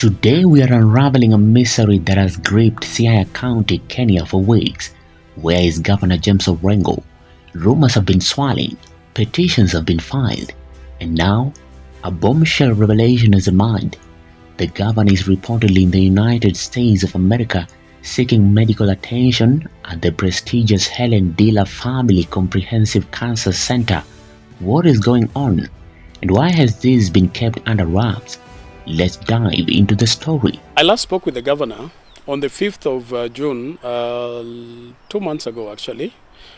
Today we are unraveling a mystery that has gripped Siaya County, Kenya for weeks. Where is Governor James Orengo? Rumors have been swirling, petitions have been filed, and now a bombshell revelation has emerged. The governor is reportedly in the United States of America seeking medical attention at the prestigious Helen Diller Family Comprehensive Cancer Center. What is going on, and why has this been kept under wraps? Let's dive into the story. I last spoke with the governor on the 5th of June, 2 months ago actually,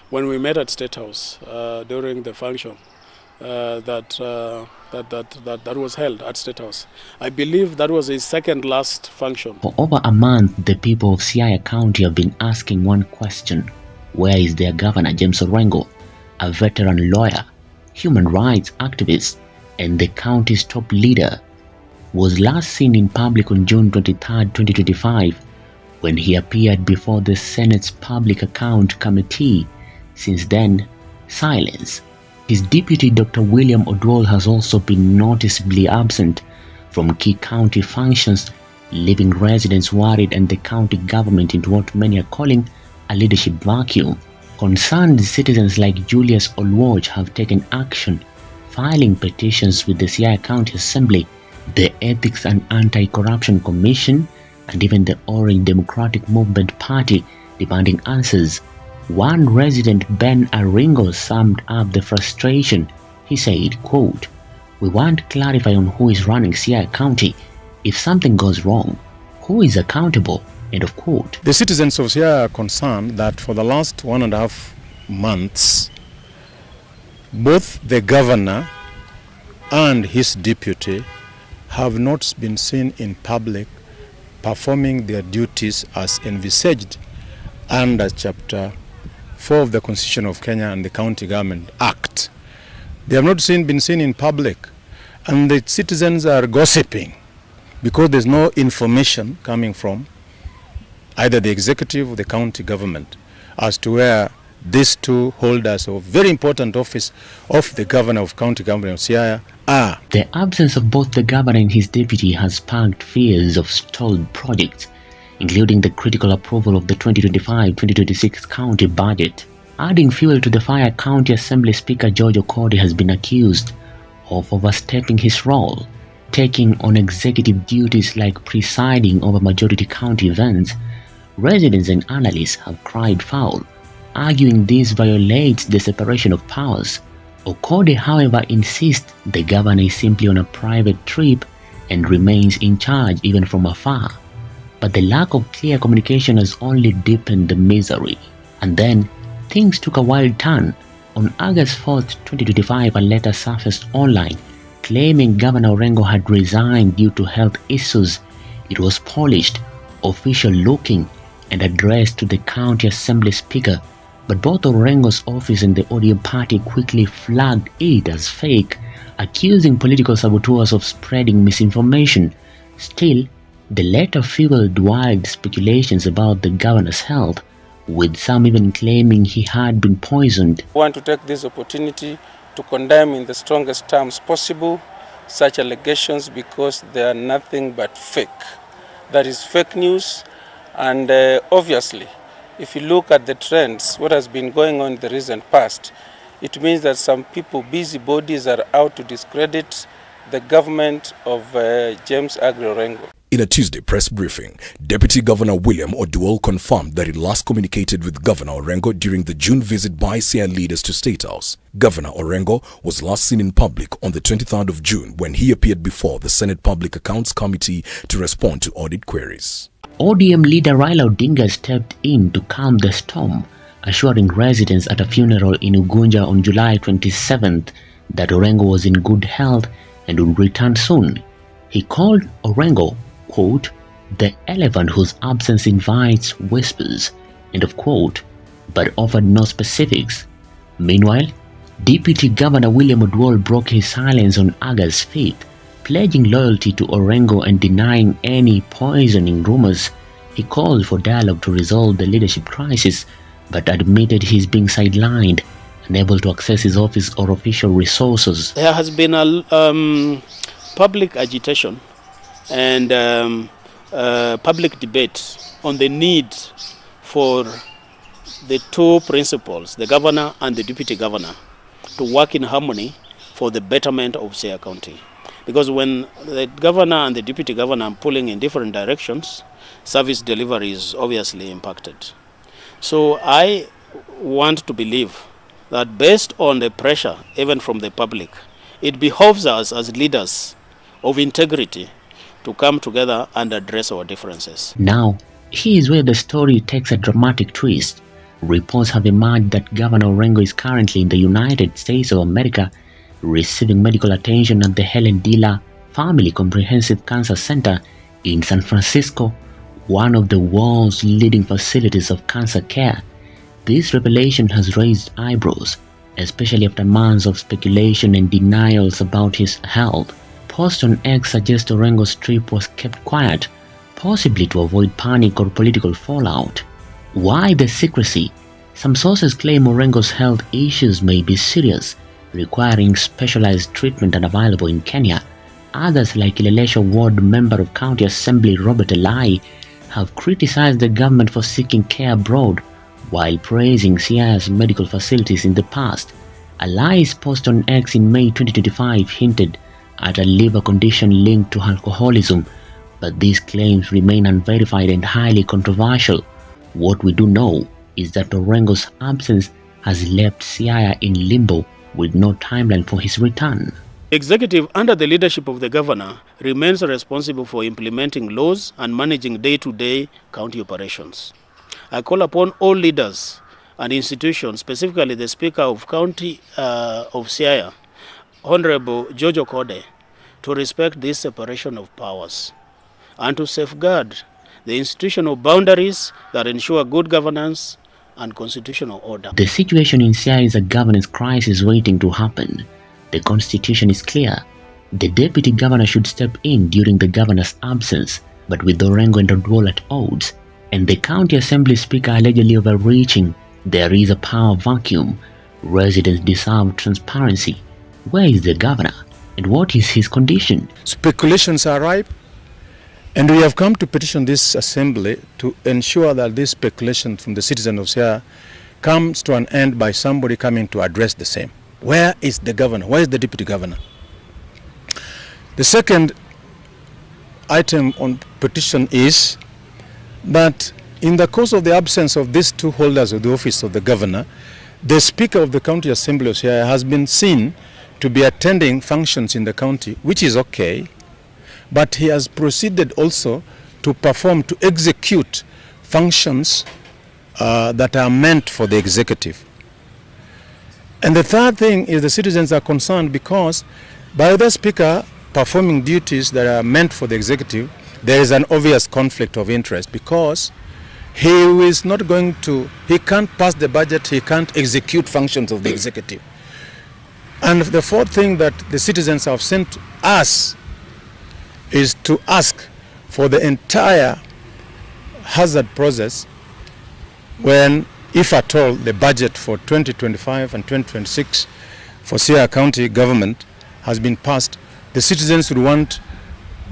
when we met at State House during the function that was held at State House. I believe that was his second last function. For over a month, the people of Siaya County have been asking one question. Where is their governor, James Orengo, a veteran lawyer, human rights activist, and the county's top leader? Was last seen in public on June 23, 2025, when he appeared before the Senate's Public Account Committee. Since then, silence. His deputy, Dr. William Odwol, has also been noticeably absent from key county functions, leaving residents worried and the county government into what many are calling a leadership vacuum. Concerned citizens like Julius Outrage have taken action, filing petitions with the Siaya County Assembly, the Ethics and Anti-Corruption Commission, and even the Orange Democratic Movement Party, demanding answers. One resident, Ben Aringo, summed up the frustration. He said, quote, "We want to clarify on who is running Siaya County. If something goes wrong, who is accountable?" End of quote. The citizens of Siaya are concerned that for the last 1.5 months, both the governor and his deputy have not been seen in public performing their duties as envisaged under Chapter 4 of the Constitution of Kenya and the County Government Act. They have not been seen in public, and the citizens are gossiping because there's no information coming from either the executive or the county government as to where these two holders of very important office of the governor of county government of Siaya are. The absence of both the governor and his deputy has sparked fears of stalled projects, including the critical approval of the 2025-2026 county budget. Adding fuel to the fire, County Assembly Speaker George Okodi has been accused of overstepping his role, taking on executive duties like presiding over majority county events. Residents and analysts have cried foul, arguing this violates the separation of powers. Okodi, however, insists the governor is simply on a private trip and remains in charge even from afar. But the lack of clear communication has only deepened the misery. And then, things took a wild turn. On August 4, 2025, a letter surfaced online claiming Governor Orengo had resigned due to health issues. It was polished, official-looking, and addressed to the County Assembly Speaker. But both Orengo's office and the ODM party quickly flagged it as fake, accusing political saboteurs of spreading misinformation. Still, the letter fueled wild speculations about the governor's health, with some even claiming he had been poisoned. I want to take this opportunity to condemn in the strongest terms possible such allegations because they are nothing but fake. That is fake news, and obviously, if you look at the trends, what has been going on in the recent past, it means that some people, busybodies, are out to discredit the government of James Orengo. In a Tuesday press briefing, Deputy Governor William Odwol confirmed that he last communicated with Governor Orengo during the June visit by Siaya leaders to State House. Governor Orengo was last seen in public on the 23rd of June when he appeared before the Senate Public Accounts Committee to respond to audit queries. ODM leader Raila Odinga stepped in to calm the storm, assuring residents at a funeral in Ugunja on July 27th that Orengo was in good health and would return soon. He called Orengo, quote, "the elephant whose absence invites whispers," end of quote, but offered no specifics. Meanwhile, Deputy Governor William Odwol broke his silence on August 5th, pledging loyalty to Orengo and denying any poisoning rumors. He called for dialogue to resolve the leadership crisis, but admitted he's being sidelined, unable to access his office or official resources. There has been a public agitation and public debate on the need for the two principals, the governor and the deputy governor, to work in harmony for the betterment of Siaya County. Because when the governor and the deputy governor are pulling in different directions, service delivery is obviously impacted. So I want to believe that based on the pressure, even from the public, it behoves us as leaders of integrity to come together and address our differences. Now, here's where the story takes a dramatic twist. Reports have emerged that Governor Orengo is currently in the United States of America receiving medical attention at the Helen Diller Family Comprehensive Cancer Center in San Francisco, one of the world's leading facilities of cancer care. This revelation has raised eyebrows, especially after months of speculation and denials about his health. Posts on X suggest Orengo's trip was kept quiet, possibly to avoid panic or political fallout. Why the secrecy? Some sources claim Orengo's health issues may be serious, requiring specialized treatment unavailable in Kenya. Others, like Kileleshwa Ward member of County Assembly Robert Elai, have criticized the government for seeking care abroad while praising Siaya's medical facilities in the past. Elai's post on X in May 2025 hinted at a liver condition linked to alcoholism, but these claims remain unverified and highly controversial. What we do know is that Orengo's absence has left Siaya in limbo with no timeline for his return. The executive, under the leadership of the governor, remains responsible for implementing laws and managing day-to-day county operations. I call upon all leaders and institutions, specifically the Speaker of County of Siaya, Honorable George Okode, to respect this separation of powers and to safeguard the institutional boundaries that ensure good governance and constitutional order. The situation in Siaya is a governance crisis waiting to happen. The constitution is clear. The deputy governor should step in during the governor's absence, but with Orengo and Oduol at odds, and the county assembly speaker allegedly overreaching, there is a power vacuum. Residents deserve transparency. Where is the governor, and what is his condition? Speculations are ripe, and we have come to petition this assembly to ensure that this speculation from the citizens of Siaya comes to an end by somebody coming to address the same. Where is the governor? Where is the deputy governor? The second item on petition is that in the course of the absence of these two holders of the office of the governor, the Speaker of the County Assembly of Siaya has been seen to be attending functions in the county, which is okay, but he has proceeded also to perform, to execute functions that are meant for the executive. And the third thing is the citizens are concerned because by the Speaker performing duties that are meant for the executive, there is an obvious conflict of interest because he is not going to, he can't pass the budget, he can't execute functions of the executive. And the fourth thing that the citizens have sent us is to ask for the entire hazard process when, if at all, the budget for 2025 and 2026 for Siaya County government has been passed. The citizens would want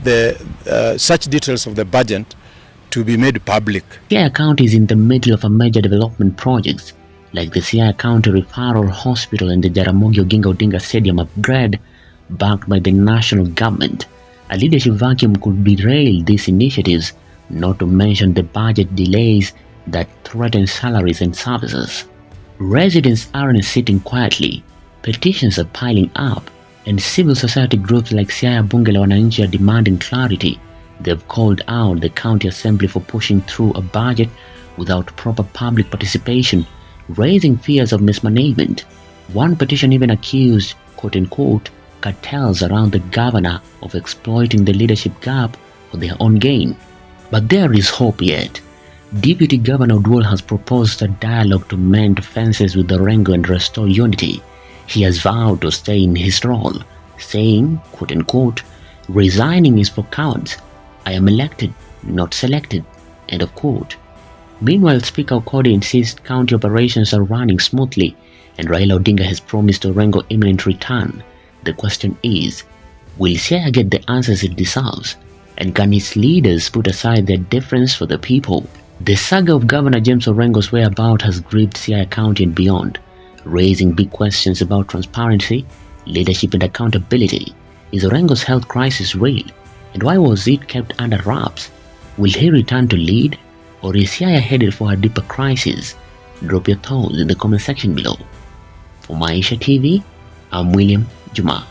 the such details of the budget to be made public. Siaya County is in the middle of a major development projects like the Siaya County Referral Hospital and the Jaramogi Oginga Odinga Stadium upgrade backed by the national government. A leadership vacuum could derail these initiatives, not to mention the budget delays that threaten salaries and services. Residents aren't sitting quietly. Petitions are piling up, and civil society groups like Siaya Bunge la Wananchi are demanding clarity. They've called out the county assembly for pushing through a budget without proper public participation, raising fears of mismanagement. One petition even accused, quote-unquote, cartels around the governor of exploiting the leadership gap for their own gain. But there is hope yet. Deputy Governor Oduol has proposed a dialogue to mend fences with Orengo and restore unity. He has vowed to stay in his role, saying, quote-unquote, resigning is for cowards. I am elected, not selected, end of quote. Meanwhile, Speaker Okode insists county operations are running smoothly, and Raila Odinga has promised Orengo imminent return. The question is, will Siaya get the answers it deserves? And can his leaders put aside their difference for the people? The saga of Governor James Orengo's whereabouts has gripped Siaya County and beyond, raising big questions about transparency, leadership and accountability. Is Orengo's health crisis real? And why was it kept under wraps? Will he return to lead? Or is Siaya headed for a deeper crisis? Drop your thoughts in the comment section below. For Maisha TV, I'm William Juma.